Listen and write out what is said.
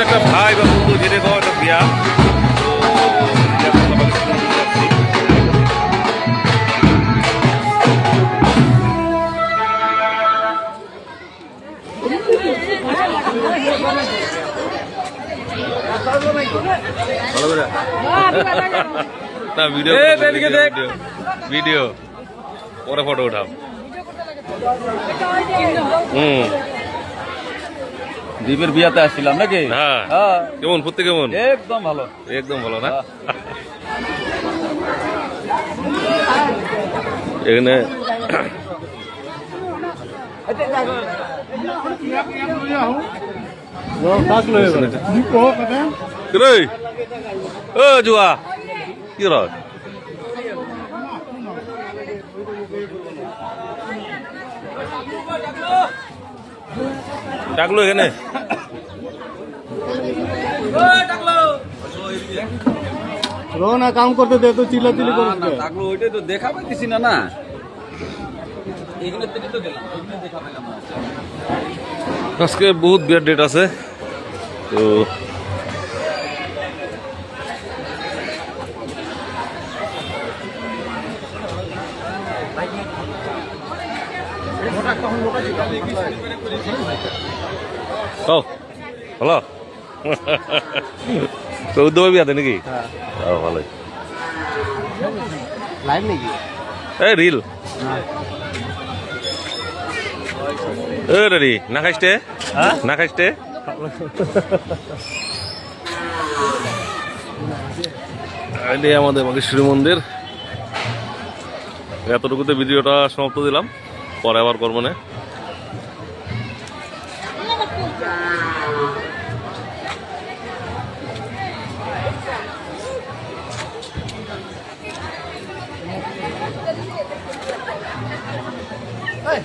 একটা ভাই বা বন্ধু যেটা কো একটা বিয়া তো বিয়া সকালে শুরু করে যাচ্ছি। ভালো করে না ভিডিও ভিডিও পরে ফটো উঠাম। দ্বীপের বিয়াতে আসছিলাম নাকি? হ্যাঁ কেমন ফুটতে কেমন? একদম ভালো, একদম ভালো না? এখানে জুয়া কি র ডাকলো এখানে না কাম করতে দে তো চিল্লাচিল্লি করিস না। ডাকলো ওইটাই তো দেখা পাইতেছি না না এইগুলো থেকে তো গেলাম ওইগুলো দেখা পেলাম না। আজকে বহুত বিয়ার ডেট আছে তো হ্যালো চৌদ্দ বিয়াতে নাকি? ভালোই লাইভ নাকি? এই রিল রেডি না খাইতে না খাইতে আমাদের বাগেশ্বরী মন্দির। এতটুকুতে ভিডিওটা সমাপ্ত দিলাম, পরে আবার করবো না। Hey!